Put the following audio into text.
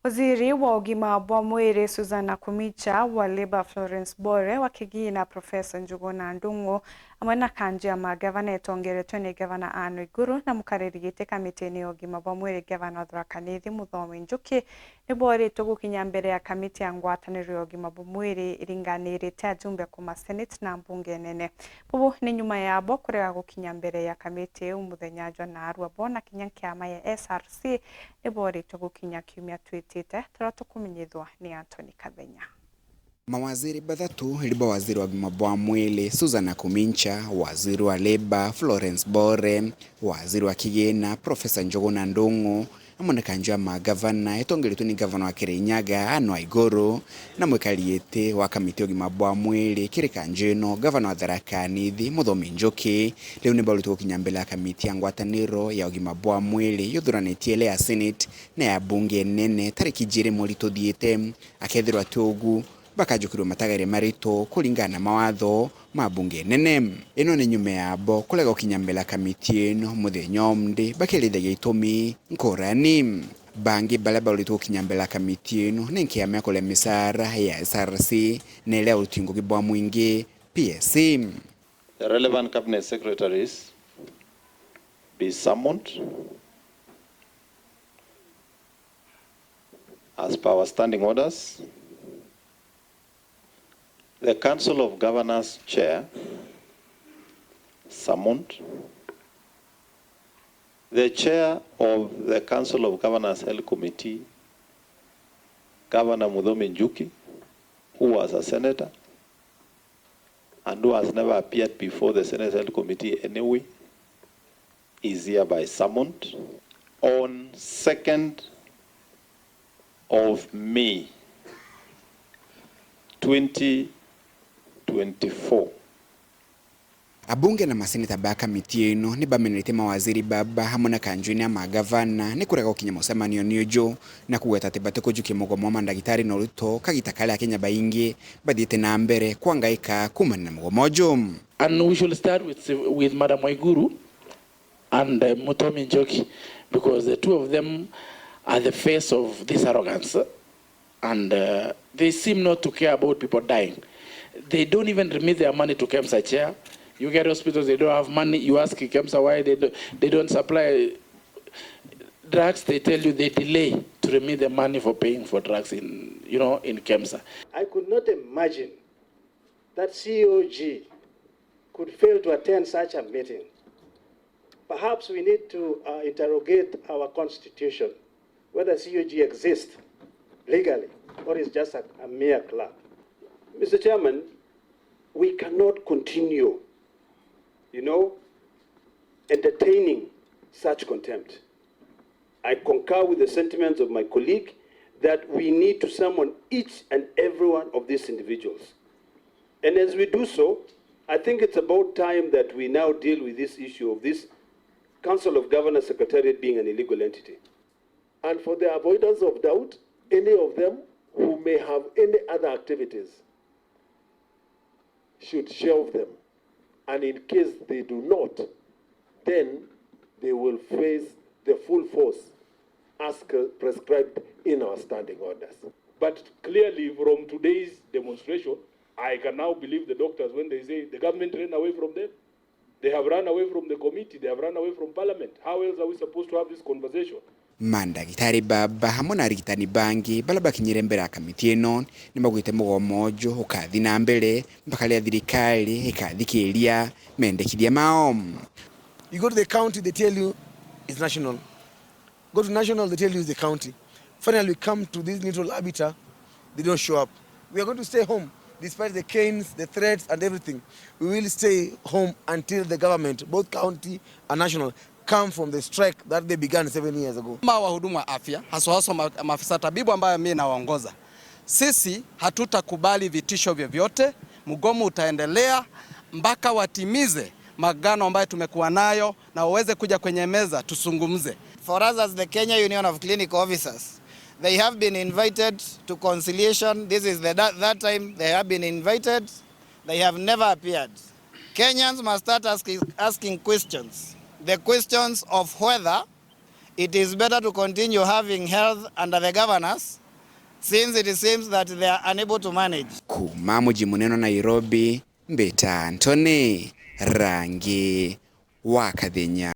Waziri wa UGIMA wa MBERE Suzana Kumicha wa Labour Florence Bore wakigina Professor Njuguna Ndung'u amwe na kanjia ma gavana etongeretwe ni gavana Anne Waiguru na mukaririite kamitini ya UGIMA wa MBERE gavana Thrakanithi Muthomi Njuki ni boretwo gukinya mbere ya kamiti ya ngwataniro ya UGIMA wa MBERE iringanirite ajumbe kuma Senate na mbunge nene. BUBU ni nyuma yabo kurega gukinya mbere ya kamiti umuthenya jana arua bona kinya kiama ya SRC ni boretwo gukinya kiumia twitite turatukumenyithwa ni Anthony Kathenya. Mawaziri bathatu liba waziri wa UGIMA wa mwili Suzana Kumicha, waziri wa Labour Florence Bore, waziri wa kigina Professor Njuguna Ndung'u amwe na kanjia ma gavana etongeretwe ni gavana wa Kirinyaga Anne Waiguru na mwikaliete wa kamiti ya UGIMA wa mwili kiri kanjino gavana wa Thrakanithi Muthomi Njuki leo ni barutu gukinya mbele ya kamiti ya ngwataniro ya UGIMA wa mwili yuthuranĩtie ile ya Senate na ya bunge nene tariki 2 mweri tuthiite akethirwa togu bakajukirwo matagere marito kulingana mawatho ma bunge nene. Ino ni nyume yabo kulega gukinya mbele ya kamiti ino muthenya umndi bakirithagia itumi ngurani. Bangi balaba ulito gukinya mbele ya kamiti ino ni nkiama kule misara ya SRC na ile utingo gibwa mwingi PSC. The relevant cabinet secretaries be summoned as per our standing orders. The Council of Governors Chair summoned. The Chair of the Council of Governors Health Committee, Governor Muthomi Njuki, who was a senator and who has never appeared before the Senate Health Committee anyway, is hereby summoned. On 2nd of May 2024. Abunge na maseneta ba kamiti ino ni bamenete mawaziri baba hamwe na kanjini ya magavana ni kurega gukinya mucemanio niojo na kugweta tebate kujukia MUGOMO mandagitari no ruto kagita kale akenya baingi badite na mbere kwangaika kumana na MUGOMO jo. And we should start with Madam Waiguru and Muthomi Njuki, because the two of them are the face of this arrogance, and they seem not to care about people dying. They don't even remit their money to KEMSA chair. You get hospitals, they don't have money. You ask KEMSA why they don't supply drugs. They tell you they delay to remit the money for paying for drugs in KEMSA. I could not imagine that COG could fail to attend such a meeting. Perhaps we need to interrogate our constitution, whether COG exists legally or is just a mere club. Mr. Chairman, we cannot continue, entertaining such contempt. I concur with the sentiments of my colleague that we need to summon each and every one of these individuals. And as we do so, I think it's about time that we now deal with this issue of this Council of Governors Secretariat being an illegal entity. And for the avoidance of doubt, any of them who may have any other activities should shelve them. And in case they do not, then they will face the full force as prescribed in our standing orders. But clearly from today's demonstration, I can now believe the doctors when they say the government ran away from them. They have run away from the committee, they have run away from parliament. How else are we supposed to have this conversation? Mandagitari baba hamwe na arigitani bangi balaba kinyire mbere ya kamiti ino ni magwite MUGOMO jo ukathi na mbere mpaka lia thirikari ikathikiria mendekiria mao. You go to the county, they tell you it's national. Go to national, they tell you it's the county. Finally we come to this neutral arbiter, they don't show up. We are going to stay home despite the canes, the threats and everything. We will stay home until the government, both county and national, come from the strike that they began 7 years ago. Wahudumu wa afya haswa maafisa tabibu ambayo mimi nawaongoza, sisi hatutakubali vitisho vyovyote. MUGOMO utaendelea mpaka watimize magano ambayo tumekuwa nayo na waweze kuja kwenye meza tusungumze. For us as the Kenya Union of Clinic Officers, they have been invited to conciliation. This is that time they have been invited. They have never appeared. Kenyans must start asking questions. The questions of whether it is better to continue having health under the governors since it seems that they are unable to manage. Kuma mji munene Nairobi, Mbeta Antony, Rangi wa Kathenya.